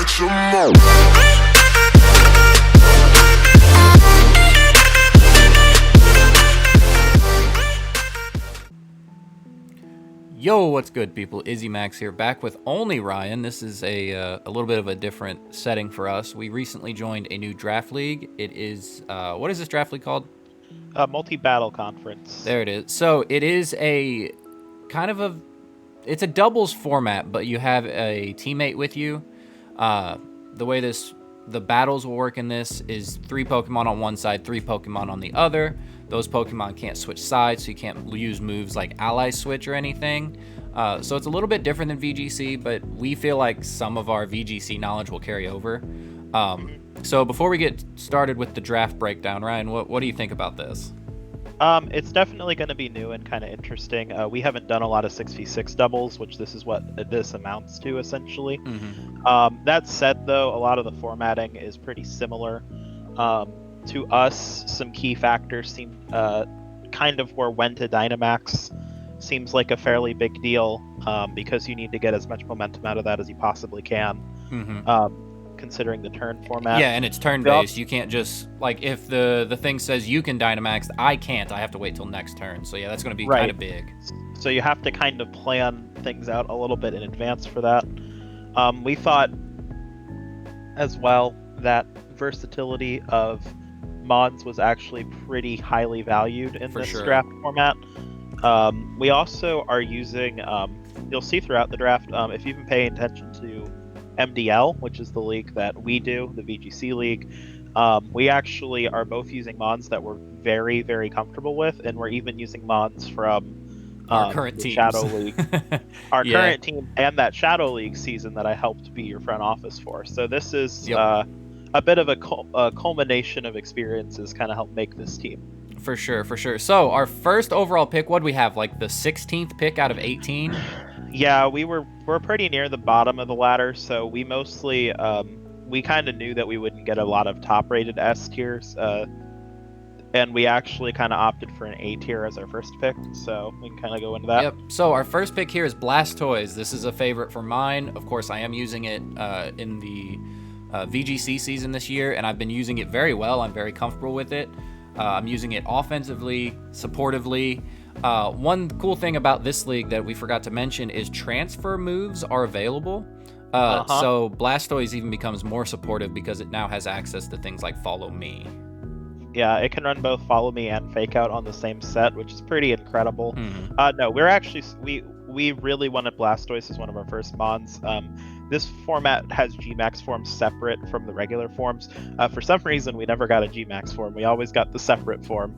some more. Yo, what's good, people? Izzy Max here, back with only Ryan. This is a little bit of a different setting for us. We recently joined a new draft league. It is, what is this draft league called? Multi-battle conference. There it is. So it is a kind of it's a doubles format, but you have a teammate with you. The way the battles will work in this is 3 Pokemon on one side, 3 Pokemon on the other. Those Pokemon can't switch sides, so you can't use moves like Ally Switch or anything. So it's a little bit different than VGC, but we feel like some of our VGC knowledge will carry over. So before we get started with the draft breakdown, Ryan, what do you think about this? It's definitely going to be new and kind of interesting. We haven't done a lot of 6v6 doubles, which this is what this amounts to, essentially. That said, though, a lot of the formatting is pretty similar. To us, some key factors seem kind of where when to Dynamax seems like a fairly big deal, because you need to get as much momentum out of that as you possibly can, considering the turn format. Yeah, and it's turn-based. You can't just, like, if the thing says you can Dynamax, I can't. I have to wait till next turn. So yeah, that's going to be kind of big. So you have to kind of plan things out a little bit in advance for that. We thought as well that versatility of Mons was actually pretty highly valued in this draft format. We also are using, you'll see throughout the draft, if you've been paying attention to MDL, which is the league that we do, the VGC league, we actually are both using Mons that we're very, very comfortable with, and we're even using Mons from our current team, Shadow League, our current team, and that Shadow League season that I helped be your front office for. So this is a bit of a culmination of experiences kind of help make this team. For sure, for sure. So our first overall pick, what do we have? Like the 16th pick out of 18? Yeah, we're pretty near the bottom of the ladder, so we mostly we kind of knew that we wouldn't get a lot of top-rated S tiers, and we actually kind of opted for an A tier as our first pick, so we can kind of go into that. Yep. So our first pick here is Blastoise. This is a favorite for mine. Of course, I am using it in the VGC season this year, and I've been using it very well. I'm very comfortable with it. I'm using it offensively, supportively. One cool thing about this league that we forgot to mention is transfer moves are available. So Blastoise even becomes more supportive because it now has access to things like Follow Me. Yeah, it can run both Follow Me and Fake Out on the same set, which is pretty incredible. No, we're actually we really wanted Blastoise as one of our first Mons. This format has Gmax forms separate from the regular forms. For some reason, we never got a Gmax form. We always got the separate form.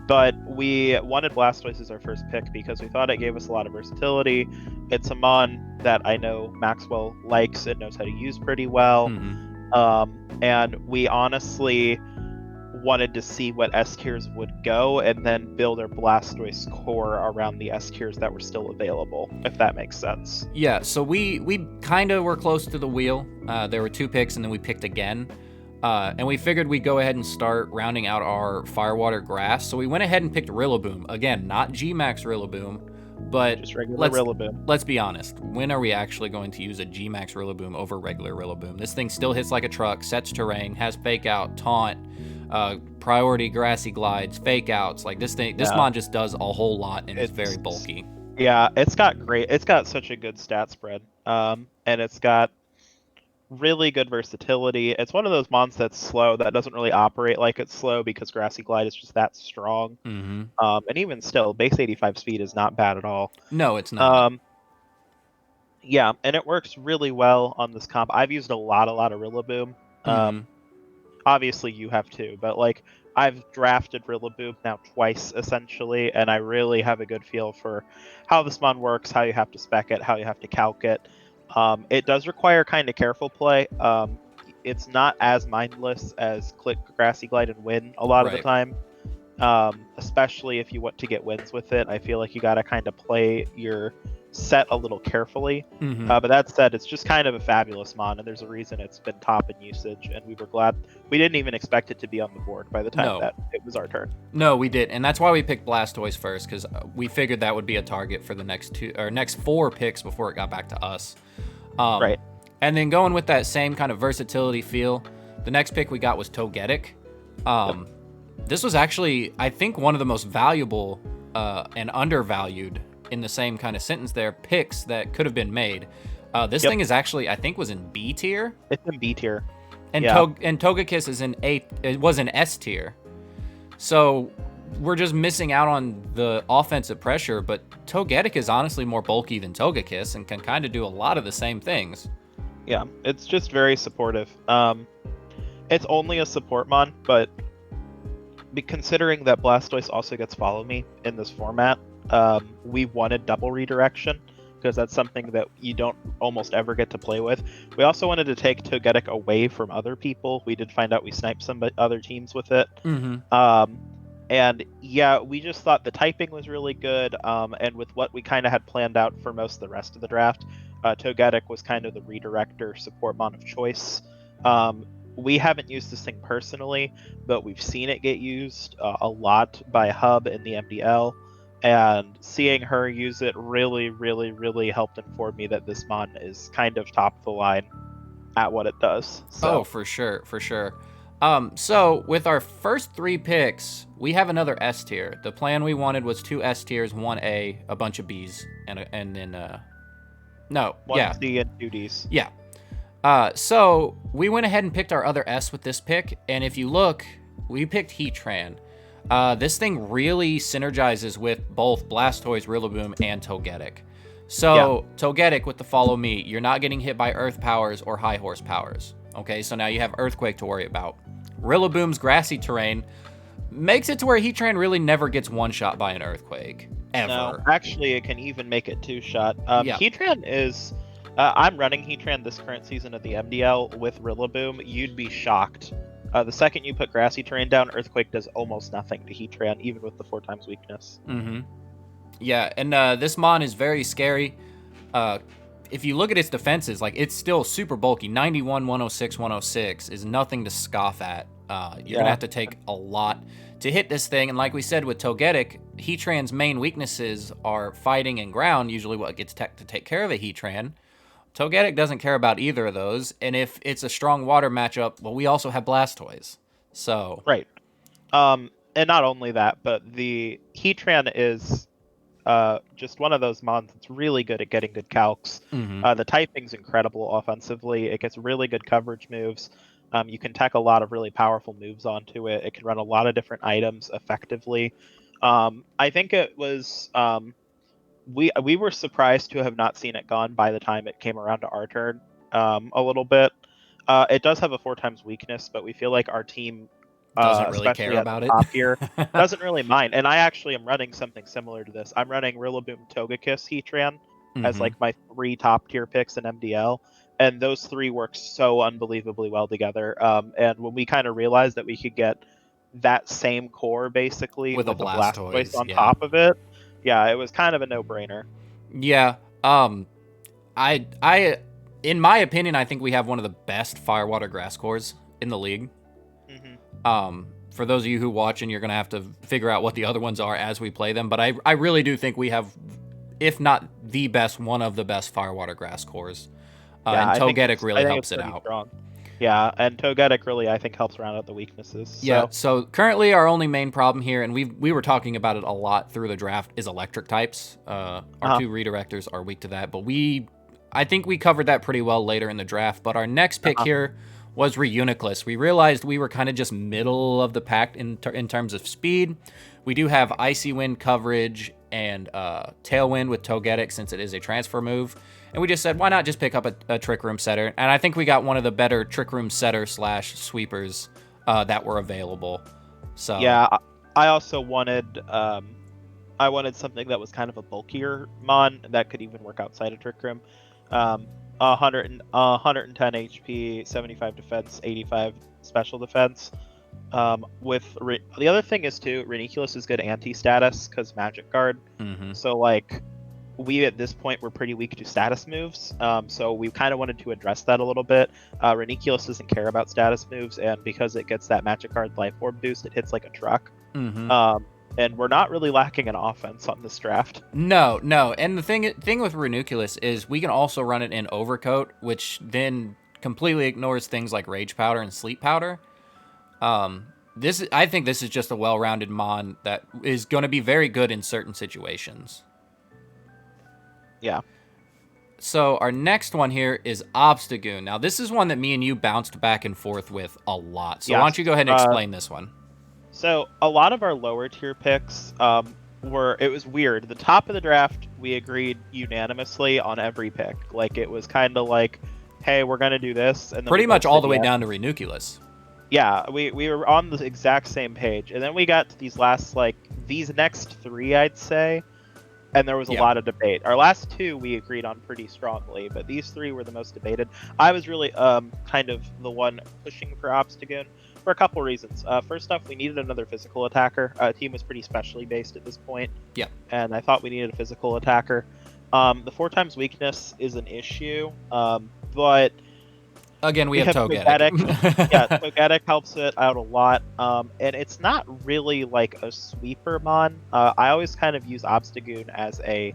But we wanted Blastoise as our first pick because we thought it gave us a lot of versatility. It's a Mon that I know Maxwell likes and knows how to use pretty well. And we honestly wanted to see what S tiers would go and then build our Blastoise core around the S tiers that were still available, if that makes sense. Yeah, so we kind of were close to the wheel. There were 2 picks and then we picked again. And we figured we'd go ahead and start rounding out our Firewater Grass. So we went ahead and picked Rillaboom. Again, not Gmax Rillaboom, but just regular Rillaboom. Let's be honest. When are we actually going to use a Gmax Rillaboom over regular Rillaboom? This thing still hits like a truck, sets terrain, has Fake Out, Taunt, priority Grassy Glides, Fake Outs. Like this Mon just does a whole lot and it's very bulky. Yeah, it's got such a good stat spread. And it's got really good versatility. It's one of those Mons that's slow, that doesn't really operate like it's slow because Grassy Glide is just that strong. And even still, base 85 speed is not bad at all. No, it's not. Yeah, and it works really well on this comp. I've used a lot of Rillaboom. Obviously you have too, but like I've drafted Rillaboom now twice essentially, and I really have a good feel for how this Mon works, how you have to spec it, how you have to calc it. It does require kind of careful play. It's not as mindless as click Grassy Glide and win a lot of the time, especially if you want to get wins with it. I feel like you got to kind of play your set a little carefully. But that said, it's just kind of a fabulous Mon, and there's a reason it's been top in usage, and we were glad. We didn't even expect it to be on the board by the time that it was our turn. No, we did, and that's why we picked Blastoise first, because we figured that would be a target for the next 4 picks before it got back to us. And then going with that same kind of versatility feel, the next pick we got was Togetic. This was actually, I think, one of the most valuable and undervalued in the same kind of sentence there picks that could have been made. This thing is actually, I think, was in B tier. It's in B tier. And Togekiss is in A. It was in S tier. So we're just missing out on the offensive pressure. But Togetic is honestly more bulky than Togekiss and can kind of do a lot of the same things. Yeah, it's just very supportive. It's only a support mon, but considering that Blastoise also gets Follow Me in this format, we wanted double redirection because that's something that you don't almost ever get to play with. We also wanted to take Togetic away from other people. We did find out we sniped some other teams with it. And yeah, we just thought the typing was really good. And with what we kind of had planned out for most of the rest of the draft, Togetic was kind of the redirector support mon of choice. We haven't used this thing personally, but we've seen it get used a lot by Hub in the MDL. And seeing her use it really, really, really helped inform me that this mon is kind of top of the line at what it does. So. Oh, for sure, for sure. So with our first 3 picks, we have another S tier. The plan we wanted was 2 S tiers, 1 A, a bunch of Bs, and then no, 1 C and 2 Ds. Yeah. So we went ahead and picked our other S with this pick, and if you look, we picked Heatran. This thing really synergizes with both Blastoise, Rillaboom, and Togetic. So Togetic with the Follow Me, you're not getting hit by Earth powers or High Horse powers. Okay, so now you have Earthquake to worry about. Rillaboom's grassy terrain makes it to where Heatran really never gets one-shot by an Earthquake, ever. No, actually, it can even make it 2-shot. Heatran is... I'm running Heatran this current season at the MDL with Rillaboom. You'd be shocked. The second you put grassy terrain down, Earthquake does almost nothing to Heatran, even with the 4 times weakness. Yeah, and this mon is very scary. If you look at its defenses, like, it's still super bulky. 91, 106, 106 is nothing to scoff at. You're going to have to take a lot to hit this thing. And like we said with Togetic, Heatran's main weaknesses are fighting and ground, usually what gets to take care of a Heatran. Togetic doesn't care about either of those, and if it's a strong water matchup, well, we also have Blastoise. So right, and not only that, but the Heatran is just one of those mons that's really good at getting good calcs. The typing's incredible offensively. It gets really good coverage moves. You can tech a lot of really powerful moves onto it. It can run a lot of different items effectively. I think it was. We were surprised to have not seen it gone by the time it came around to our turn a little bit. It does have a 4 times weakness, but we feel like our team doesn't really care about it. Top tier, doesn't really mind. And I actually am running something similar to this. I'm running Rillaboom, Togekiss, Heatran as like my 3 top tier picks in MDL. And those 3 work so unbelievably well together. And when we kind of realized that we could get that same core basically with a Blastoise on top of it, yeah, it was kind of a no-brainer. Yeah. I in my opinion, I think we have one of the best Firewater Grass cores in the league. For those of you who watch, and you're going to have to figure out what the other ones are as we play them, but I really do think we have, if not the best, one of the best Firewater Grass cores. And Togetic really helps it out. Strong. Yeah, and Togetic really, I think, helps round out the weaknesses. So. Yeah, so currently our only main problem here, and we were talking about it a lot through the draft, is electric types. Our 2 redirectors are weak to that, but I think we covered that pretty well later in the draft. But our next pick here was Runeculus. We realized we were kind of just middle of the pack in terms of speed. We do have Icy Wind coverage and Tailwind with Togetic since it is a transfer move. And we just said, why not just pick up a Trick Room setter? And I think we got one of the better Trick Room setter / sweepers that were available. So yeah, I also wanted something that was kind of a bulkier mon that could even work outside of Trick Room. 110 HP, 75 defense, 85 special defense. The other thing is too, Runeculus is good anti-status because Magic Guard. So like, we at this point were pretty weak to status moves, so we kind of wanted to address that a little bit. Runeculus doesn't care about status moves, and because it gets that Magic Card Life Orb boost, it hits like a truck. and we're not really lacking in offense on this draft. No, and the thing with Runeculus is we can also run it in Overcoat, which then completely ignores things like Rage Powder and Sleep Powder. I think this is just a well-rounded mon that is going to be very good in certain situations. Yeah. So our next one here is Obstagoon. Now, this is one that me and you bounced back and forth with a lot. So why don't you go ahead and explain this one? So a lot of our lower tier picks it was weird. The top of the draft, we agreed unanimously on every pick. Like, it was kind of like, hey, we're going to do this. And then pretty much all the way down to Runeculus. Yeah, we were on the exact same page. And then we got to these next three, I'd say, and there was a lot of debate. Our last two we agreed on pretty strongly, but these three were the most debated. I was really kind of the one pushing for Obstagoon for a couple reasons. First off, we needed another physical attacker. Team was pretty specially based at this point. Yeah. And I thought we needed a physical attacker. The 4x weakness is an issue, but... Again, we have Togetic. Yeah, Togetic helps it out a lot. And it's not really like a sweeper mon. I always kind of use Obstagoon as a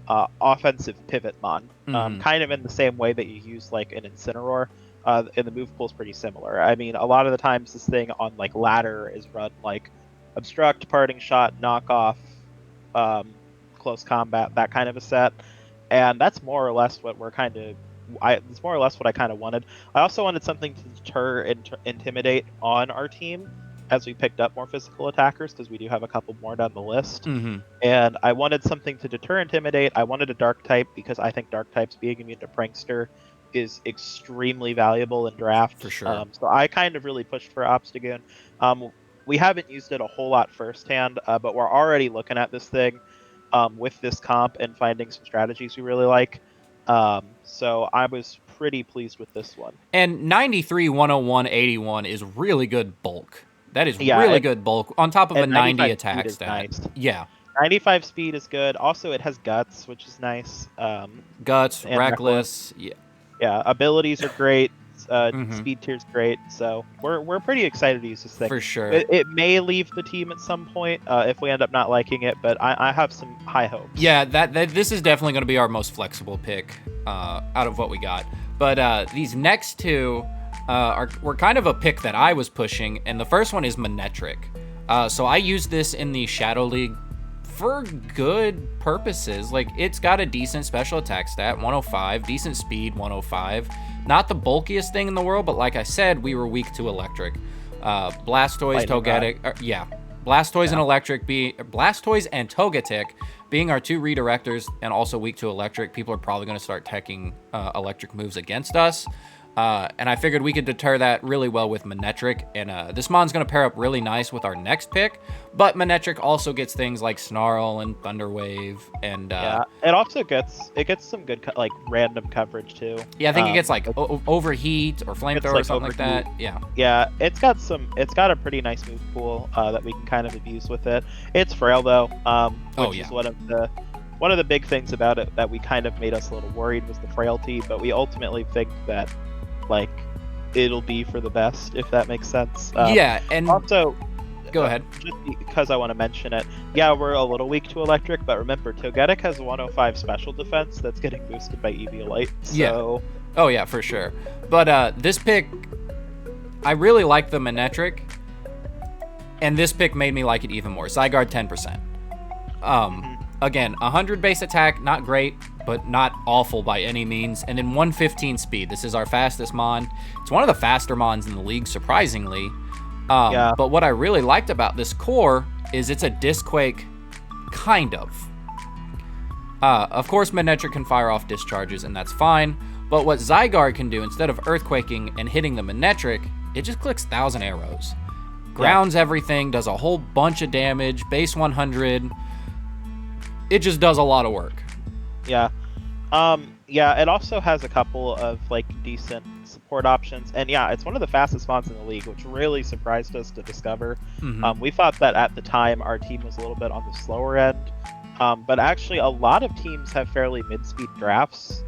offensive pivot mon. Kind of in the same way that you use like an Incineroar. And the move pool is pretty similar. I mean, a lot of the times this thing on like ladder is run like Obstruct, Parting Shot, Knockoff, Close Combat, that kind of a set. And that's more or less what we're kind of... it's more or less what I kind of wanted. I also wanted something to deter and intimidate on our team as we picked up more physical attackers, because we do have a couple more down the list. And I wanted something to deter, intimidate. I wanted a dark type because I think dark types being immune to Prankster is extremely valuable in draft. For sure. So I kind of really pushed for Obstagoon. We haven't used it a whole lot firsthand, but we're already looking at this thing with this comp and finding some strategies we really like. So I was pretty pleased with this one. And 93, 101, 81 is really good bulk. That is really good bulk on top of a 90 attack stat. Nice. Yeah. 95 speed is good. Also, it has guts, which is nice. Guts, reckless. Yeah. Yeah, abilities are great. Speed tier's great. So we're pretty excited to use this thing. For sure. It may leave the team at some point if we end up not liking it, but I have some high hopes. Yeah, this is definitely going to be our most flexible pick out of what we got. But these next two were kind of a pick that I was pushing, and the first one is Monetric. So I used this in the Shadow League for good purposes. Like, it's got a decent special attack stat, 105, decent speed, 105. Not the bulkiest thing in the world, but like I said, we were weak to electric. Blastoise, Togetic, Blastoise and electric Blastoise and Togetic being our two redirectors and also weak to electric. People are probably going to start teching electric moves against us. And I figured we could deter that really well with Monetric, and this mon's going to pair up really nice with our next pick, but Monetric also gets things like Snarl and Thunder Wave, and yeah, it also gets some good like random coverage too. Yeah, I think it gets like Overheat or Flamethrower or something like that. Yeah, it's got a pretty nice move pool that we can kind of abuse with it. It's frail though, which is one of the big things about it that we kind of made us a little worried was the frailty, but we ultimately think that like it'll be for the best, if that makes sense. Yeah, and also go ahead. Just because I want to mention it, yeah, we're a little weak to electric, but remember Togetic has 105 special defense that's getting boosted by Eviolite. So oh yeah, for sure. But this pick, I really like the Monetric, and this pick made me like it even more. Zygarde 10%. Again, 100 base attack, not great, but not awful by any means. And then 115 speed. This is our fastest mon. It's one of the faster mons in the league, surprisingly. But what I really liked about this core is it's a Disquake, kind of. Of course, Monetric can fire off discharges, and that's fine. But what Zygarde can do, instead of Earthquaking and hitting the Monetric, it just clicks 1,000 arrows. Grounds everything, does a whole bunch of damage, base 100. It just does a lot of work. Yeah. It also has a couple of like decent support options, and yeah, it's one of the fastest mons in the league, which really surprised us to discover. We thought that at the time our team was a little bit on the slower end, but actually a lot of teams have fairly mid-speed drafts.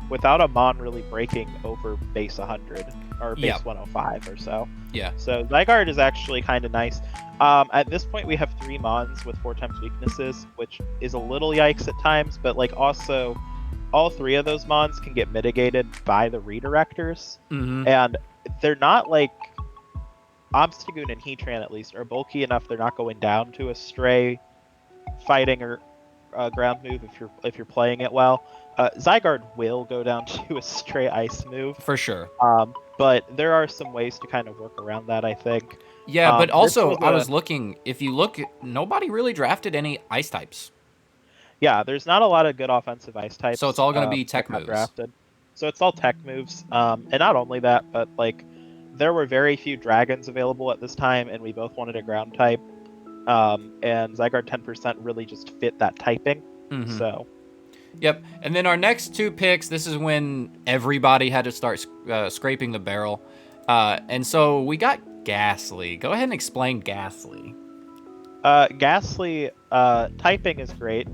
without a Mon really breaking over base 100 or base Yep. 105 or so. Yeah. So Zygarde is actually kind of nice. At this point, we have 3 Mons with 4 times weaknesses, which is a little yikes at times, but like also all 3 of those Mons can get mitigated by the redirectors, and they're not like Obstagoon and Heatran at least are bulky enough. They're not going down to a stray fighting or ground move if you're playing it well. Zygarde will go down to a stray ice move For sure. but there are some ways to kind of work around that, I think. Yeah, but also I was a, looking. If you look, nobody really drafted any ice types. yeah, there's not a lot of good offensive ice types. So it's all going to be tech that got moves. drafted. So it's all tech moves, and not only that, but like there were very few dragons available at this time, and we both wanted a ground type. And Zygarde 10% really just fit that typing. So. Yep. And then our next 2 picks, this is when everybody had to start scraping the barrel. And so we got Gastly. Go ahead and explain Gastly. Gastly, typing is great.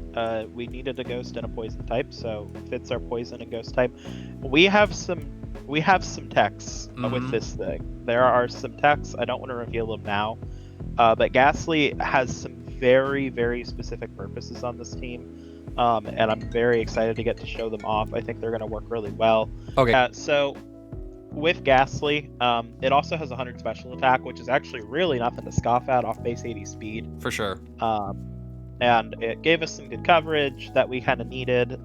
We needed a ghost and a poison type, so fits our poison and ghost type. We have some techs with this thing. There are some techs. I don't want to reveal them now. But Gastly has some very, very specific purposes on this team. And I'm very excited to get to show them off. I think they're going to work really well. Okay. So with Gastly, it also has 100 special attack, which is actually really nothing to scoff at off base 80 speed. For sure. And it gave us some good coverage that we kind of needed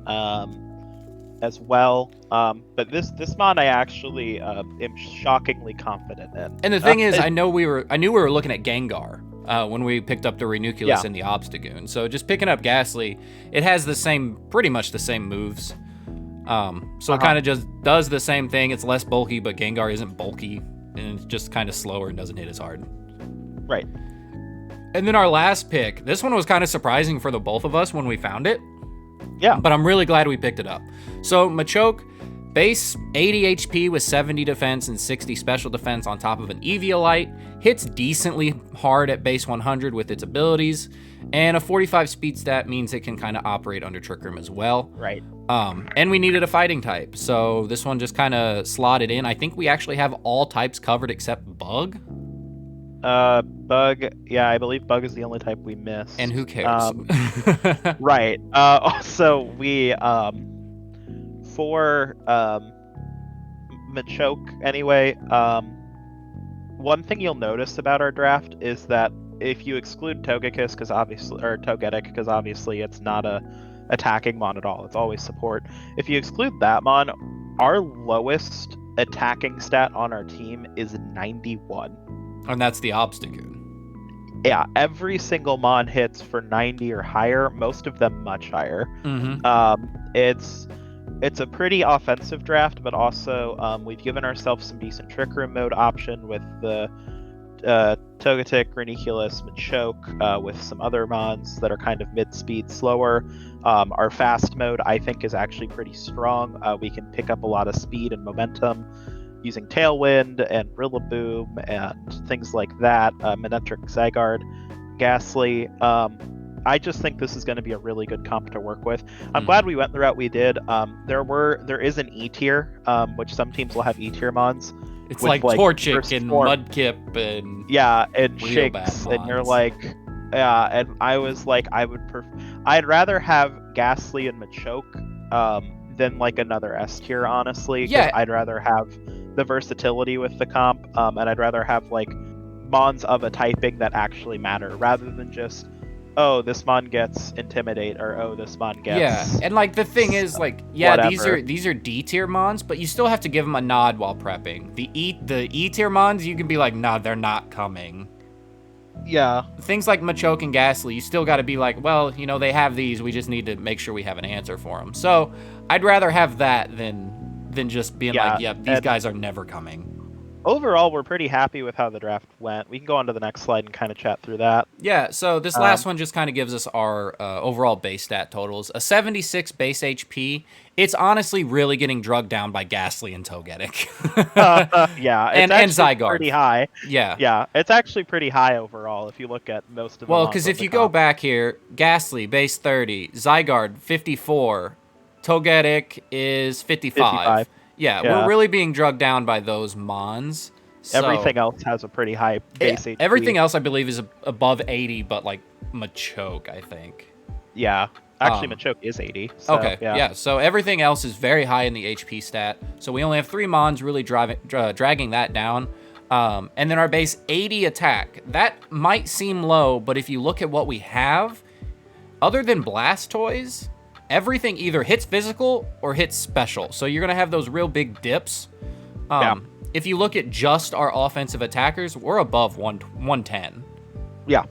as well. But this mod I actually am shockingly confident in. And the thing is, I knew we were looking at Gengar. When we picked up the Runeculus and the Obstagoon. So just picking up Gastly, it has pretty much the same moves. So it kind of just does the same thing. It's less bulky, but Gengar isn't bulky, and it's just kind of slower and doesn't hit as hard. Right. And then our last pick, this one was kind of surprising for the both of us when we found it. Yeah. But I'm really glad we picked it up. So Machoke, base 80 HP with 70 defense and 60 special defense on top of an Eviolite. Hits decently hard at base 100 with its abilities. And a 45 speed stat means it can kind of operate under Trick Room as well. Right. And we needed a fighting type. So this one just kind of slotted in. I think we actually have all types covered except Bug. Bug. Yeah, I believe Bug is the only type we missed. And who cares? Right. Also, we... for Machoke anyway, one thing you'll notice about our draft is that if you exclude Togetic because obviously it's not a attacking mon at all, it's always support. If you exclude that mon, our lowest attacking stat on our team is 91. And that's the Obstagoon. Yeah, every single mon hits for 90 or higher, most of them much higher. It's a pretty offensive draft, but also we've given ourselves some decent Trick Room mode option with the Togetic, Runeculus, Machoke, with some other mons that are kind of mid-speed, slower. Our fast mode, I think, is actually pretty strong. We can pick up a lot of speed and momentum using Tailwind and Willow Boom and things like that. Monetric, Zygarde, Gastly. I just think this is going to be a really good comp to work with. I'm glad we went the route we did. There is an E tier, which some teams will have E tier mons. It's like Torchic and Mudkip and and Shakes, and you're like, and I was like, I'd rather have Gastly and Machoke than like another S tier, honestly. Yeah, I'd rather have the versatility with the comp, and I'd rather have like mons of a typing that actually matter rather than just, oh, this mon gets Intimidate, or oh, this mon gets... Yeah, and like the thing is, like, yeah, whatever. these are D tier mons, but you still have to give them a nod while prepping. The E tier mons, you can be like, nah, they're not coming. Yeah. Things like Machoke and Gastly, you still got to be like, well, you know, they have these, we just need to make sure we have an answer for them. So I'd rather have that than just being like, yep, these guys are never coming. Overall, we're pretty happy with how the draft went. We can go on to the next slide and kind of chat through that. Yeah, so this last one just kind of gives us our overall base stat totals. A 76 base HP. It's honestly really getting drugged down by Gastly and Togetic. Yeah, and Zygarde. Pretty high. Yeah. Yeah, it's actually pretty high overall if you look at most of the Well, because if you go back here, Gastly, base 30, Zygarde, 54, Togetic is 55. 55. Yeah, Yeah. we're really being drugged down by those Mons. So Everything else has a pretty high base HP. Everything else, I believe, is above 80, but like Machoke, I think. Yeah. Actually, Machoke is 80. So, okay, yeah. So everything else is very high in the HP stat. So we only have 3 Mons really dragging that down. And then our base 80 attack. That might seem low, but if you look at what we have, other than Blastoise, everything either hits physical or hits special. So you're going to have those real big dips. If you look at just our offensive attackers, we're above 110. Yeah.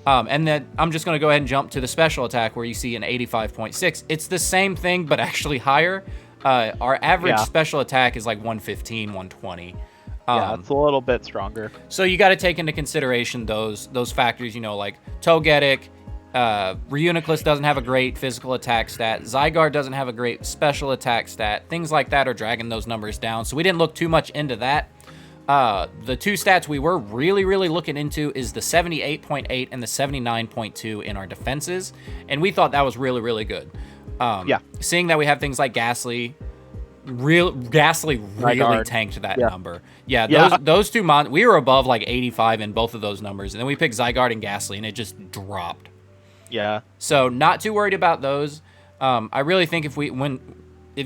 And then I'm just going to go ahead and jump to the special attack where you see an 85.6. It's the same thing, but actually higher. Our average special attack is like 115, 120. Yeah, it's a little bit stronger. So you got to take into consideration those factors, you know, like Togetic, Runeculus doesn't have a great physical attack stat. Zygarde doesn't have a great special attack stat. Things like that are dragging those numbers down. So we didn't look too much into that. The 2 stats we were really, really looking into is the 78.8 and the 79.2 in our defenses. And we thought that was really, really good. Seeing that we have things like Gastly really tanked that number. Those 2 we were above like 85 in both of those numbers. And then we picked Zygarde and Gastly and it just dropped. Yeah. So not too worried about those. I really think if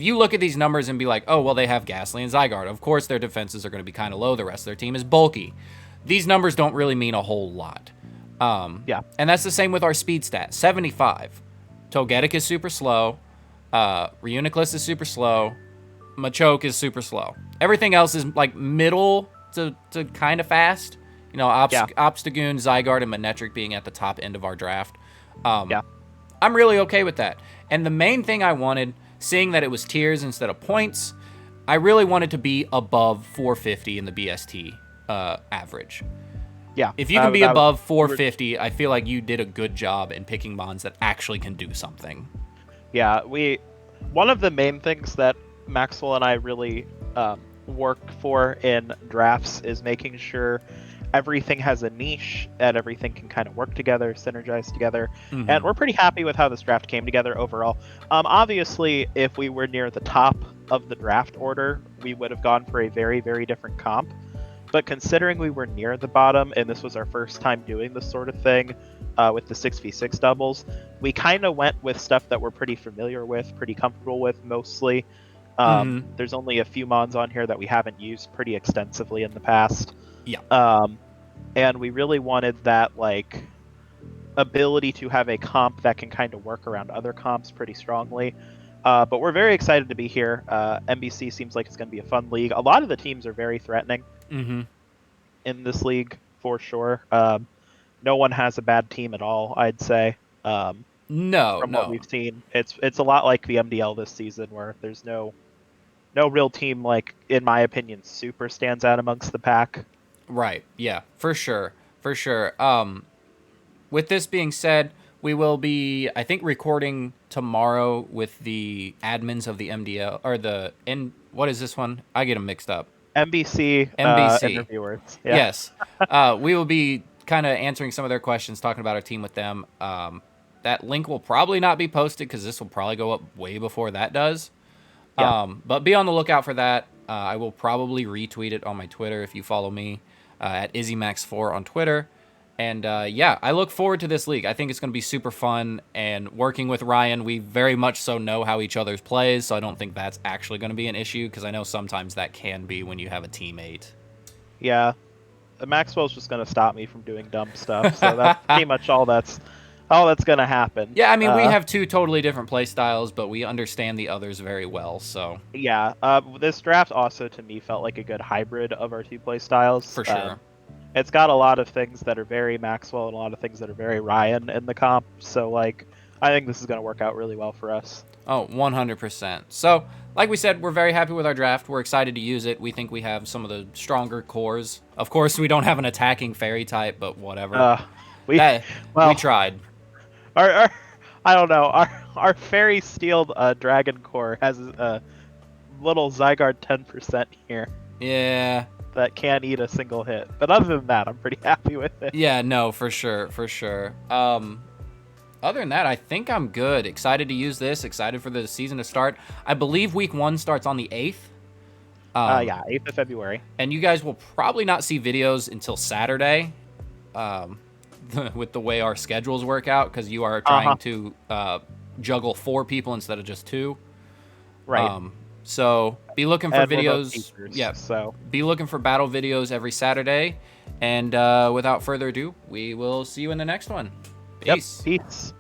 you look at these numbers and be like, oh, well, they have Gastly and Zygarde. Of course, their defenses are going to be kind of low. The rest of their team is bulky. These numbers don't really mean a whole lot. And that's the same with our speed stat, 75. Togetic is super slow. Runeculus is super slow. Machoke is super slow. Everything else is like middle to kind of fast. You know, Obstagoon, Zygarde, and Monetric being at the top end of our draft. I'm really okay with that. And the main thing I wanted, seeing that it was tiers instead of points, I really wanted to be above 450 in the BST average. Yeah. If you can be above 450, I feel like you did a good job in picking Mons that actually can do something. Yeah, one of the main things that Maxwell and I really work for in drafts is making sure everything has a niche and everything can kind of work together, synergize together. Mm-hmm. And we're pretty happy with how this draft came together overall. Obviously, if we were near the top of the draft order, we would have gone for a very, very different comp. But considering we were near the bottom and this was our first time doing this sort of thing with the 6v6 doubles, we kind of went with stuff that we're pretty familiar with, pretty comfortable with mostly. There's only a few Mons on here that we haven't used pretty extensively in the past. Yeah. And we really wanted that like ability to have a comp that can kind of work around other comps pretty strongly. But we're very excited to be here. MBC seems like it's going to be a fun league. A lot of the teams are very threatening in this league for sure. No one has a bad team at all, I'd say. From what we've seen, it's a lot like the MDL this season, where there's no real team, like, in my opinion, super stands out amongst the pack. Right. Yeah, for sure. With this being said, we will be, I think, recording tomorrow with the admins of the MDL, or what is this one? I get them mixed up. MBC. Interviewers. Yeah. Yes. We will be kind of answering some of their questions, talking about our team with them. That link will probably not be posted because this will probably go up way before that does. Yeah. But be on the lookout for that. I will probably retweet it on my Twitter if you follow me at IzzyMax4 on Twitter. And I look forward to this league. I think it's going to be super fun. And working with Ryan, we very much so know how each other's plays. So I don't think that's actually going to be an issue, because I know sometimes that can be when you have a teammate. Yeah. Maxwell's just going to stop me from doing dumb stuff. So that's pretty much all that's going to happen. Yeah, I mean, we have 2 totally different play styles, but we understand the others very well. So yeah, this draft also to me felt like a good hybrid of our 2 play styles. For sure. It's got a lot of things that are very Maxwell and a lot of things that are very Ryan in the comp. So, like, I think this is going to work out really well for us. Oh, 100%. So, like we said, we're very happy with our draft. We're excited to use it. We think we have some of the stronger cores. Of course, we don't have an attacking fairy type, but whatever. We tried. I don't know. Our fairy steel dragon core has a little Zygarde 10% here. Yeah. That can't eat a single hit. But other than that, I'm pretty happy with it. Yeah, no, for sure. other than that, I think I'm good. Excited to use this. Excited for the season to start. I believe week 1 starts on the 8th. Yeah, 8th of February. And you guys will probably not see videos until Saturday, with the way our schedules work out, because you are trying to juggle 4 people instead of just 2. Right. So be looking for videos. Teachers, Yeah. So Be looking for battle videos every Saturday. And without further ado, we will see you in the next one. Peace. Yep, peace.